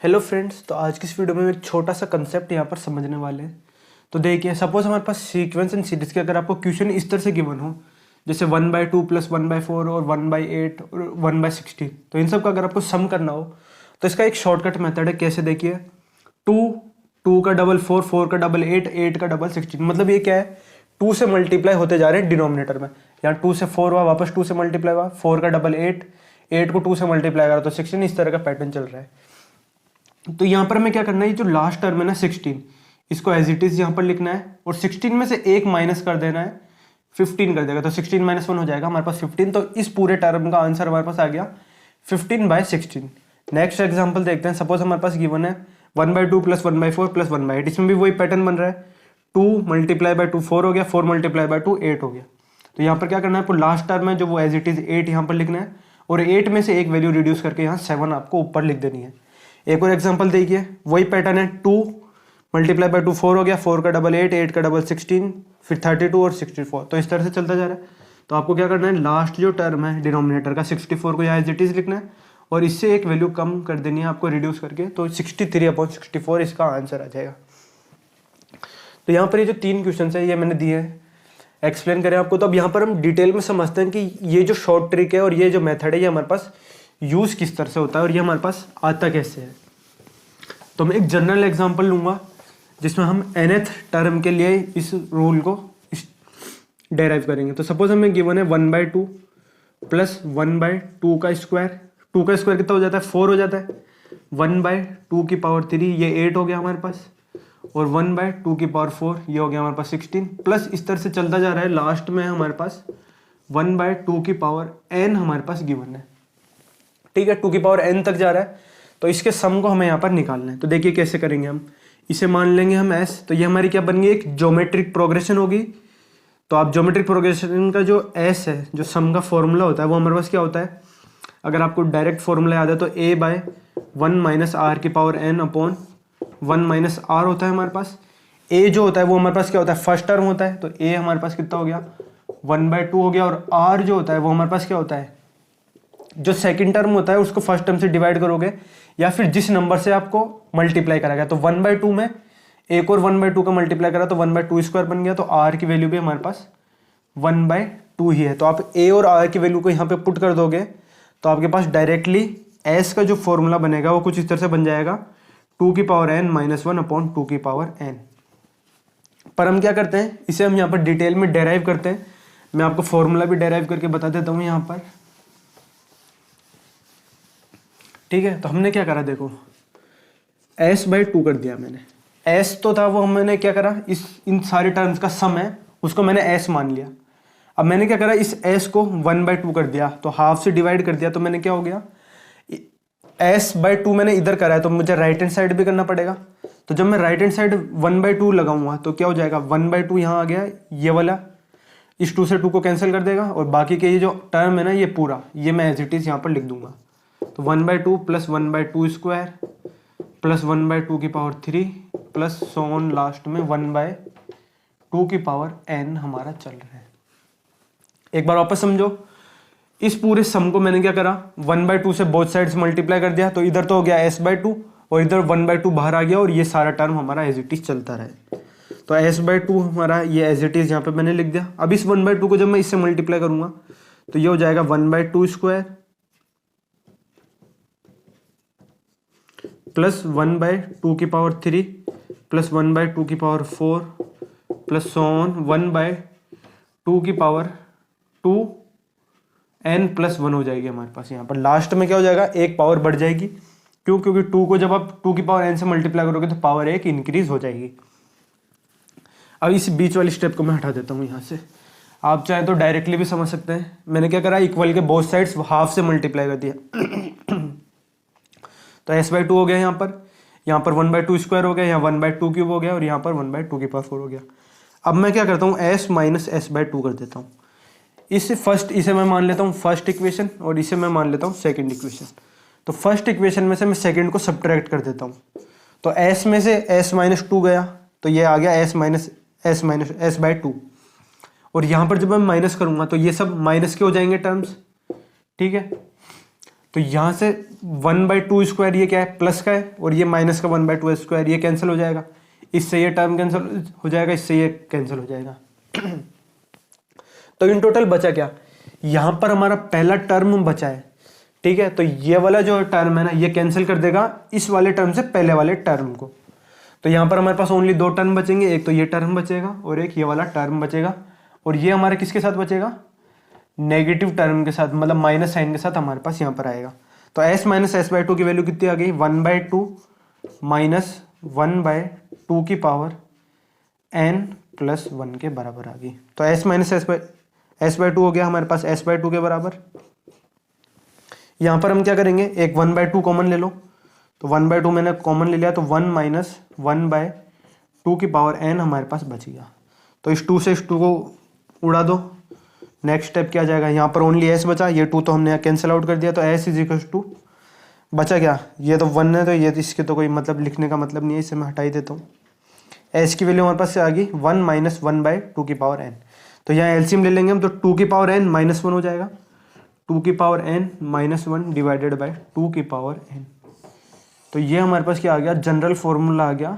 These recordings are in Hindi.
हेलो फ्रेंड्स, तो आज की इस वीडियो में एक छोटा सा कंसेप्ट यहाँ पर समझने वाले हैं। तो देखिए, सपोज हमारे पास सीक्वेंस एंड सीरीज के अगर आपको क्वेश्चन इस तरह से गिवन हो, जैसे 1/2 + 1/4 और 1/8 और 1/16, तो इन सब का अगर आपको सम करना हो तो इसका एक शॉर्टकट मेथड है। कैसे? देखिए, 2 का डबल 4, 4 का डबल 8, 8 का डबल 16। मतलब ये क्या है, 2 से मल्टीप्लाई होते जा रहे हैं डिनोमिनेटर में। यहाँ 2 से 4 हुआ, वापस 2 से मल्टीप्लाई हुआ, 4 का डबल 8, 8 को 2 से मल्टीप्लाई करा तो 16। इस तरह का पैटर्न चल रहा है। तो यहाँ पर हमें क्या करना है, ये जो लास्ट टर्म है ना 16, इसको एज इट इज यहाँ पर लिखना है और 16 में से एक माइनस कर देना है, 15 कर देगा तो 16 - 1 हो जाएगा हमारे पास 15। तो इस पूरे टर्म का आंसर हमारे पास आ गया 15/16। नेक्स्ट एग्जांपल देखते हैं। सपोज हमारे पास गिवन है 1/2 + 1/4 + 1/8। इसमें भी वही पैटर्न बन रहा है, 2 × 2 4 हो गया, 4 × 2 8 हो गया। तो यहाँ पर क्या करना है, आपको लास्ट टर्म है जो वो एज इट इज 8 यहाँ पर लिखना है और 8 में से एक वैल्यू रिड्यूस करके यहाँ 7 आपको ऊपर लिख देनी है। एक और एग्जांपल देखिए, वही पैटर्न है, 2 × 2 4 हो गया, 4 का डबल 8, 8 का डबल 16, फिर 32 और 64। तो इस तरह से चलता जा रहा है। तो आपको क्या करना है, लास्ट जो टर्म है डिनोमिनेटर का 64 को यहाँ एज इट इज लिखना है और इससे एक वैल्यू कम कर देनी है आपको रिड्यूस करके, तो 63/64 इसका आंसर आ जाएगा। तो यहाँ पर ये जो 3 क्वेश्चन है ये मैंने दिए हैं, एक्सप्लेन करें आपको। तो अब यहाँ पर हम डिटेल में समझते हैं कि ये जो शॉर्ट ट्रिक है और ये जो मेथड है ये हमारे पास यूज किस तरह से होता है और ये हमारे पास आता कैसे है। तो मैं एक जनरल एग्जांपल लूंगा जिसमें हम nth टर्म के लिए इस रूल को डेराइव करेंगे। तो सपोज हमें गिवन है 1/2 + 1/2 का स्क्वायर। 2 का स्क्वायर कितना हो जाता है, 4 हो जाता है। 1/2⁻³ ये 8 हो गया हमारे पास और 1/2⁻4 ये हो गया हमारे पास 16। प्लस इस तरह से चलता जा रहा है, लास्ट में हमारे पास 1/2n हमारे पास गिवन है। ठीक है, 2n तक जा रहा है। तो इसके सम को हमें यहाँ पर निकालना है। तो देखिए कैसे करेंगे हम, इसे मान लेंगे हम s। तो ये हमारी क्या बन गई, एक ज्योमेट्रिक प्रोग्रेशन होगी। तो आप ज्योमेट्रिक प्रोग्रेशन का जो s है, जो सम का फॉर्मूला होता है वो हमारे पास क्या होता है, अगर आपको डायरेक्ट फॉर्मूला याद है तो a/1 - r⁻n अपॉन 1 - r होता है हमारे पास। a जो होता है वो हमारे पास क्या होता है, फर्स्ट टर्म होता है। तो a हमारे पास कितना हो गया, 1/2 हो गया। और r जो होता है वो हमारे पास क्या होता है, जो सेकंड टर्म होता है उसको फर्स्ट टर्म से डिवाइड करोगे या फिर जिस नंबर से आपको मल्टीप्लाई करा गया। तो 1/2 में एक और 1/2 का मल्टीप्लाई करा तो 1/2² बन गया। तो r की वैल्यू भी हमारे पास 1/2 ही है। तो आप a और r की वैल्यू को यहाँ पे पुट कर दोगे तो आपके पास डायरेक्टली s का जो फॉर्मूला बनेगा वो कुछ इस तरह से बन जाएगा, 2n - 1 अपॉन 2n। पर हम क्या करते हैं, इसे हम यहाँ पर डिटेल में डेराइव करते हैं। मैं आपको फॉर्मूला भी डेराइव करके बता देता हूँ यहाँ पर। ठीक है, तो हमने क्या करा, देखो s/2 कर दिया मैंने। s तो था वो मैंने क्या करा, इन सारे टर्म्स का सम है उसको मैंने s मान लिया। अब मैंने क्या करा, इस s को 1/2 कर दिया, तो हाफ से डिवाइड कर दिया। तो मैंने क्या हो गया, s/2 मैंने इधर करा है तो मुझे राइट हैंड साइड भी करना पड़ेगा। तो जब मैं राइट हैंड साइड 1/2 लगाऊंगा तो क्या हो जाएगा, 1/2 यहाँ आ गया, ये वाला इस 2 से 2 को कैंसिल कर देगा और बाकी के ये जो टर्म है ना ये पूरा ये मैं एज इट इज यहाँ पर लिख दूंगा। तो 1/2 + 1/2² + 1/2³ प्लस सोन लास्ट में 1/2n हमारा चल रहा है। एक बार वापस समझो, इस पूरे सम को मैंने क्या करा, 1/2 से बोथ साइड्स मल्टीप्लाई कर दिया। तो इधर तो हो गया s/2 और इधर 1/2 बाहर आ गया और ये सारा टर्म हमारा एज इट इज चलता रहे। तो s/2 हमारा ये एज इट इज यहाँ पे मैंने लिख दिया। अब इस 1/2 को जब मैं इससे मल्टीप्लाई करूंगा तो ये हो जाएगा 1/2² plus 1/2³ plus 1/2⁴ plus so on 1/2n + 1 हो जाएगी हमारे पास। यहाँ पर लास्ट में क्या हो जाएगा, एक पावर बढ़ जाएगी। क्यों? क्योंकि 2 को जब आप 2n से मल्टीप्लाई करोगे तो पावर 1 इंक्रीज हो जाएगी। अब इस बीच वाली स्टेप को मैं हटा देता हूँ यहाँ से। आप चाहें तो डायरेक्टली भी समझ सकते हैं। मैंने क्या करा, इक्वल के बोथ साइड्स हाफ से मल्टीप्लाई कर दिया। तो s/2 हो गया यहाँ पर 1/2² हो गया, यहाँ 1/2³ हो गया और यहाँ पर 1/2⁴ हो गया। अब मैं क्या करता हूँ, s - s/2 कर देता हूँ। इसे मैं मान लेता हूँ फर्स्ट इक्वेशन और इसे मैं मान लेता हूँ सेकंड इक्वेशन। तो फर्स्ट इक्वेशन में से मैं सेकंड को सब्ट्रैक्ट कर देता हूँ। तो s में से s-2 गया तो ये आ गया s/2 और यहाँ पर जब मैं माइनस करूँगा तो ये सब माइनस के हो जाएंगे टर्म्स। ठीक है, तो यहाँ से 1/2² ये क्या है, प्लस का है, और ये माइनस का 1/2² ये कैंसिल हो जाएगा, इससे ये टर्म कैंसिल हो जाएगा, इससे ये कैंसिल हो जाएगा। तो इन टोटल बचा क्या, यहाँ पर हमारा पहला टर्म बचा है, ठीक है। तो ये वाला जो टर्म है ना, ये कैंसिल कर देगा इस वाले टर्म से पहले वाले टर्म को। तो यहाँ पर हमारे पास ओनली 2 टर्म बचेंगे, एक तो ये टर्म बचेगा और एक ये वाला टर्म बचेगा, और ये हमारे किसके साथ बचेगा, नेगेटिव टर्म के साथ, मतलब माइनस साइन के साथ हमारे पास यहाँ पर आएगा। तो s माइनस s/2 की वैल्यू कितनी आ गई, 1/2 माइनस 1/2 की पावर n+1 के बराबर आ गई। तो s माइनस s/2 हो गया हमारे पास s/2 के बराबर। यहाँ पर हम क्या करेंगे, एक 1/2 कॉमन ले लो, तो 1/2 मैंने कॉमन ले लिया, तो 1 माइनस 1/2 की पावर n हमारे पास बच गया। तो इस 2 से इस 2 को उड़ा दो, नेक्स्ट स्टेप क्या जाएगा, यहाँ पर ओनली s बचा, ये 2 तो हमने कैंसिल आउट कर दिया, तो s इज इक्वल टू बचा क्या, ये तो 1 है, तो ये इसके तो कोई मतलब लिखने का मतलब नहीं है, इसे मैं हटा ही देता हूँ। s की वैल्यू हमारे पास से आ गई 1 माइनस 1/2 की पावर n। तो यहाँ एलसीएम ले लेंगे हम, तो 2 की पावर n -1 हो जाएगा, 2 की पावर n -1 डिवाइडेड बाय 2 की पावर n। तो ये हमारे पास क्या आ गया, जनरल फॉर्मूला आ गया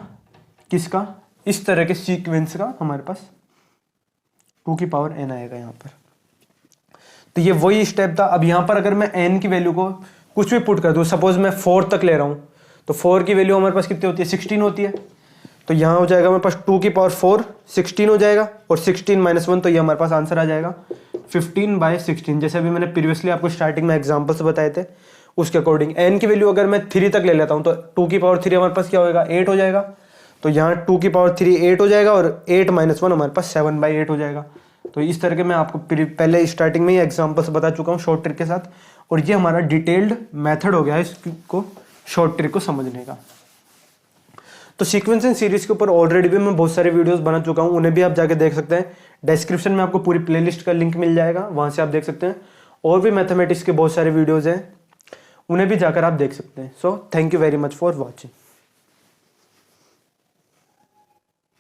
किसका, इस तरह के सीक्वेंस का हमारे पास 2 की पावर n आएगा यहाँ पर। तो ये वही स्टेप था। अब यहाँ पर अगर मैं n की वैल्यू को कुछ भी पुट कर दूँ, सपोज मैं 4 तक ले रहा हूँ, तो 4 की वैल्यू हमारे पास कितनी होती है, 16 होती है। तो यहाँ हो जाएगा हमारे पास 2 की पावर 4 16 हो जाएगा, और 16 -1, तो ये हमारे पास आंसर आ जाएगा 15/16। जैसे अभी मैंने प्रीवियसली आपको स्टार्टिंग में एग्जाम्पल्स बताए थे, उसके अकॉर्डिंग n की वैल्यू अगर मैं 3 तक ले लेता हूँ, तो 2 की पावर 3 हमारे पास क्या होगा, 8 हो जाएगा। तो यहाँ 2 की पावर 3 8 हो जाएगा, और 8 -1 हमारे पास 7/8 हो जाएगा। तो इस तरह के मैं आपको पहले स्टार्टिंग में ही एग्जाम्पल्स बता चुका हूँ शॉर्ट ट्रिक के साथ, और ये हमारा डिटेल्ड मेथड हो गया है इसको शॉर्ट ट्रिक को समझने का। तो सीक्वेंस एंड सीरीज के ऊपर ऑलरेडी भी मैं बहुत सारे वीडियोस बना चुका हूँ, उन्हें भी आप जाके देख सकते हैं। डिस्क्रिप्शन में आपको पूरी प्लेलिस्ट का लिंक मिल जाएगा, वहाँ से आप देख सकते हैं। और भी मैथमेटिक्स के बहुत सारे वीडियोज़ हैं, उन्हें भी जाकर आप देख सकते हैं। So thank you very much for watching.